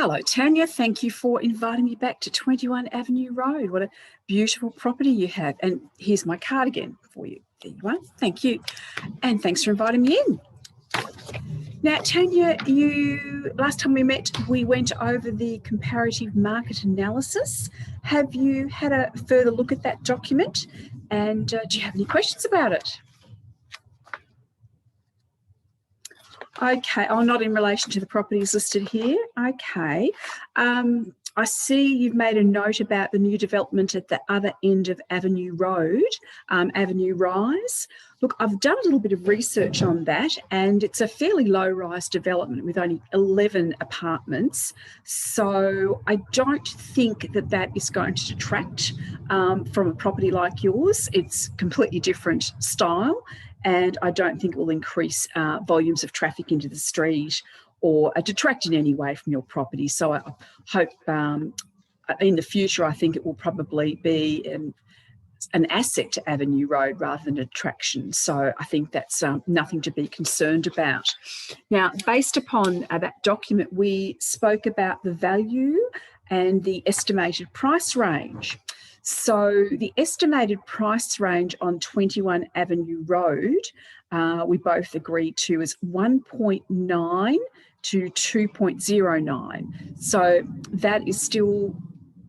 Hello, Tanya. Thank you for inviting me back to 21 Avenue Road. What a beautiful property you have. And here's my card again for you. There you are. Thank you. And thanks for inviting me in. Now, Tanya, last time we met, we went over the comparative market analysis. Have you had a further look at that document? And do you have any questions about it? Okay, not in relation to the properties listed here. Okay. I see you've made a note about the new development at the other end of Avenue Road, Avenue Rise. Look, I've done a little bit of research on that, and it's a fairly low-rise development with only 11 apartments. So I don't think that that is going to detract from a property like yours. It's completely different style, and I don't think it will increase volumes of traffic into the street or detract in any way from your property. So I hope in the future, I think it will probably be an asset to Avenue Road rather than a detraction. So I think that's nothing to be concerned about. Now, based upon that document, we spoke about the value and the estimated price range. So the estimated price range on 21 Avenue Road, we both agreed to, is 1.9 to 2.09. So that is still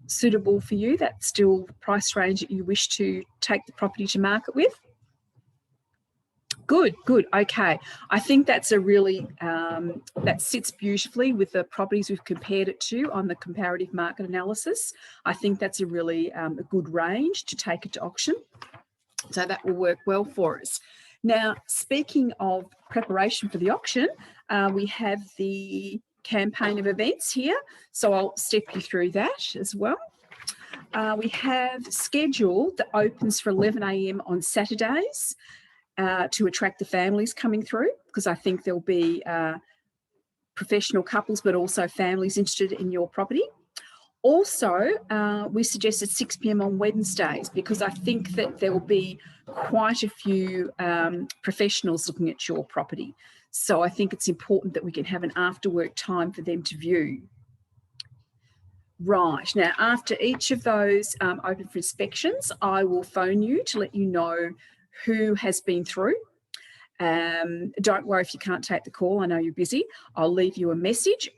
suitable for you? That's still the price range that you wish to take the property to market with? Good, good. Okay. I think that's a really, that sits beautifully with the properties we've compared it to on the comparative market analysis. I think that's a really a good range to take it to auction. So that will work well for us. Now, speaking of preparation for the auction, we have the campaign of events here. So I'll step you through that as well. We have scheduled that opens for 11 a.m. on Saturdays. To attract the families coming through, because I think there'll be professional couples, but also families interested in your property. Also, we suggested 6 p.m. on Wednesdays, because I think that there will be quite a few professionals looking at your property. So I think it's important that we can have an after-work time for them to view. Right, now after each of those open for inspections, I will phone you to let you know who has been through. Don't worry if you can't take the call. I know you're busy. I'll leave you a message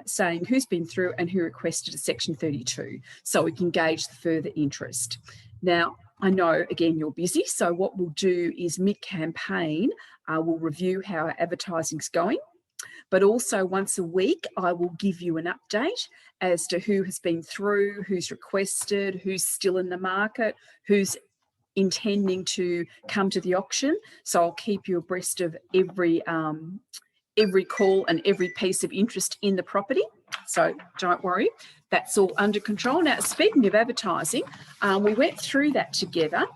saying who's been through and who requested a Section 32, so we can gauge the further interest. Now, I know, again, you're busy, so what we'll do is mid-campaign, we'll review how our advertising's going, but also once a week, I will give you an update as to who has been through, who's requested, who's still in the market, who's intending to come to the auction. So I'll keep you abreast of every call and every piece of interest in the property. So don't worry, that's all under control. Now, speaking of advertising, we went through that together,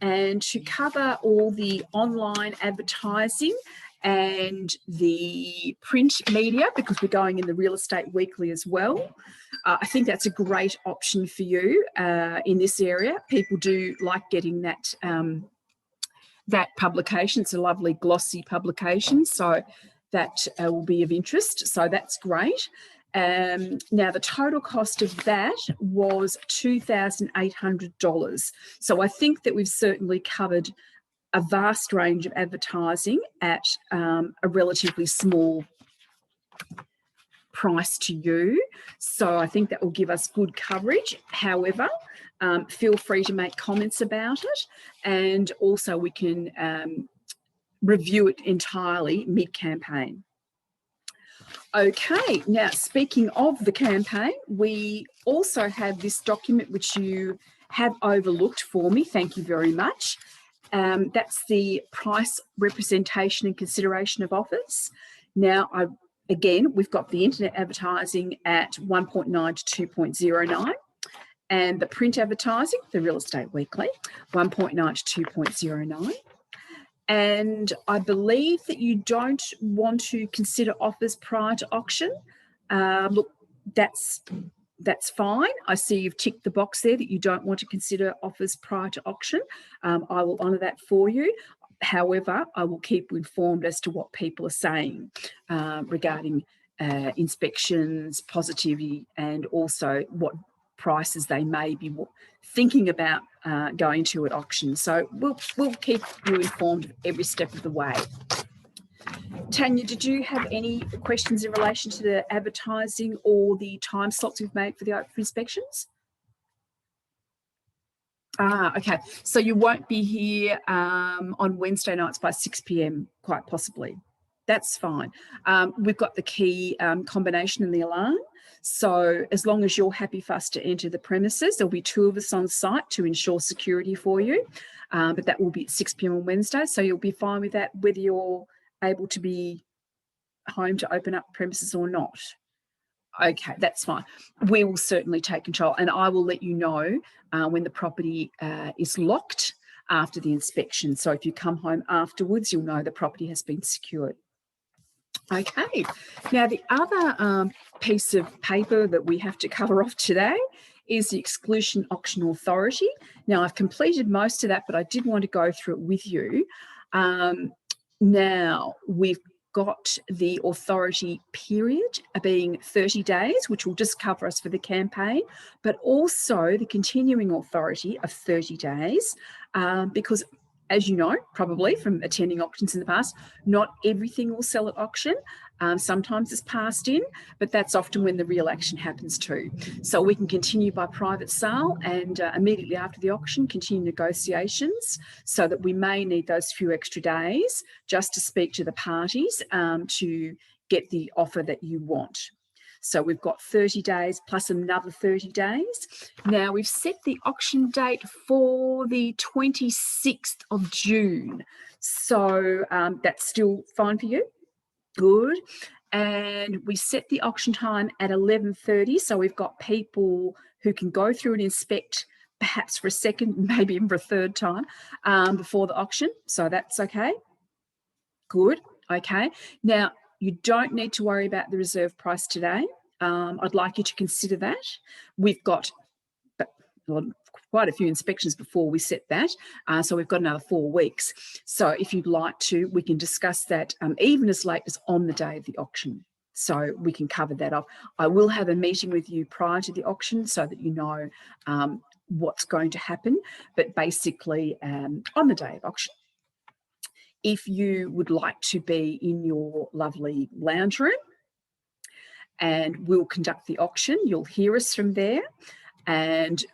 and to cover all the online advertising and the print media, because we're going in the Real Estate Weekly as well. I think that's a great option for you in this area. People do like getting that, that publication. It's a lovely glossy publication, so that will be of interest. So that's great. Now, the total cost of that was $2,800. So I think that we've certainly covered a vast range of advertising at a relatively small price to you. So I think that will give us good coverage. However, feel free to make comments about it, and also we can review it entirely mid-campaign. Okay, now speaking of the campaign, we also have this document which you have overlooked for me. Thank you very much. That's the price representation and consideration of offers. Now, again, we've got the internet advertising at 1.9 to 2.09, and the print advertising, the Real Estate Weekly, 1.9 to 2.09. And I believe that you don't want to consider offers prior to auction. Look, that's fine. I see you've ticked the box there that you don't want to consider offers prior to auction. I will honour that for you. However, I will keep you informed as to what people are saying regarding inspections, positivity, and also what prices they may be thinking about going to at auction. So we'll keep you informed of every step of the way. Tanya, did you have any questions in relation to the advertising or the time slots we've made for the open inspections? Okay. So you won't be here on Wednesday nights by 6 p.m, quite possibly. That's fine. We've got the key combination and the alarm. So as long as you're happy for us to enter the premises, there'll be 2 of us on site to ensure security for you. But that will be at 6 p.m. on Wednesday. So you'll be fine with that, whether you're able to be home to open up premises or not. Okay, that's fine. We will certainly take control, and I will let you know when the property is locked after the inspection. So if you come home afterwards, you'll know the property has been secured. Okay, now the other piece of paper that we have to cover off today is the Exclusion Auction Authority. Now, I've completed most of that, but I did want to go through it with you. Now, we've got the authority period being 30 days, which will just cover us for the campaign, but also the continuing authority of 30 days, because as you know, probably from attending auctions in the past, not everything will sell at auction. Sometimes it's passed in, but that's often when the real action happens too. So we can continue by private sale and immediately after the auction, continue negotiations, so that we may need those few extra days just to speak to the parties to get the offer that you want. So we've got 30 days plus another 30 days. Now we've set the auction date for the 26th of June. So that's still fine for you? Good. And we set the auction time at 11:30. So we've got people who can go through and inspect perhaps for a second, maybe even for a third time before the auction. So that's okay. Good. Okay. Now, you don't need to worry about the reserve price today. I'd like you to consider that. We've got quite a few inspections before we set that, so we've got another 4 weeks. So if you'd like to, we can discuss that even as late as on the day of the auction. So we can cover that off. I will have a meeting with you prior to the auction so that you know what's going to happen, but basically on the day of auction, if you would like to be in your lovely lounge room, and we'll conduct the auction, you'll hear us from there, and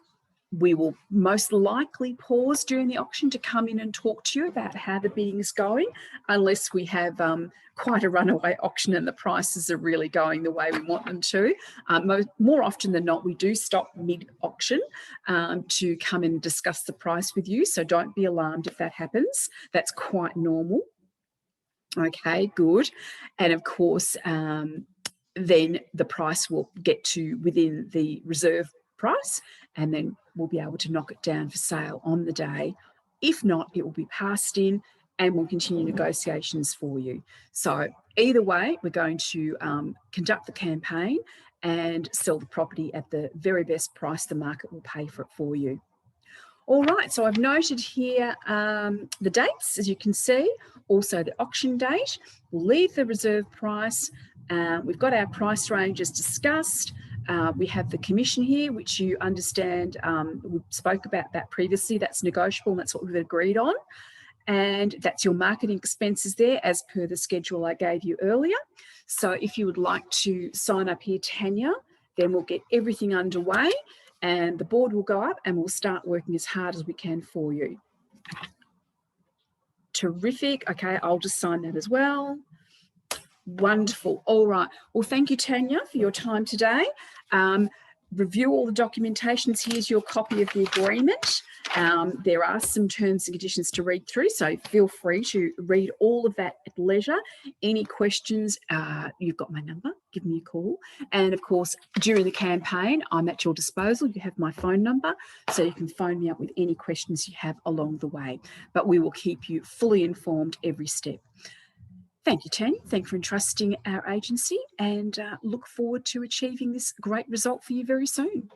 we will most likely pause during the auction to come in and talk to you about how the bidding is going, unless we have quite a runaway auction and the prices are really going the way we want them to. More often than not, we do stop mid-auction to come and discuss the price with you, so don't be alarmed if that happens. That's quite normal. Okay, good. And of course, then the price will get to within the reserve price, and then we'll be able to knock it down for sale on the day. If not, it will be passed in and we'll continue negotiations for you. So either way, we're going to conduct the campaign and sell the property at the very best price the market will pay for it for you. All right, so I've noted here the dates, as you can see, also the auction date. We'll leave the reserve price. We've got our price ranges discussed. We have the commission here, which you understand, we spoke about that previously. That's negotiable and that's what we've agreed on. And that's your marketing expenses there as per the schedule I gave you earlier. So if you would like to sign up here, Tanya, then we'll get everything underway and the board will go up and we'll start working as hard as we can for you. Terrific. Okay, I'll just sign that as well. Wonderful. All right. Well, thank you, Tanya, for your time today. Review all the documentations. Here's your copy of the agreement. There are some terms and conditions to read through, so feel free to read all of that at leisure. Any questions, you've got my number, give me a call. And of course, during the campaign, I'm at your disposal. You have my phone number, so you can phone me up with any questions you have along the way. But we will keep you fully informed every step. Thank you, Tanya. Thank you for entrusting our agency, and look forward to achieving this great result for you very soon.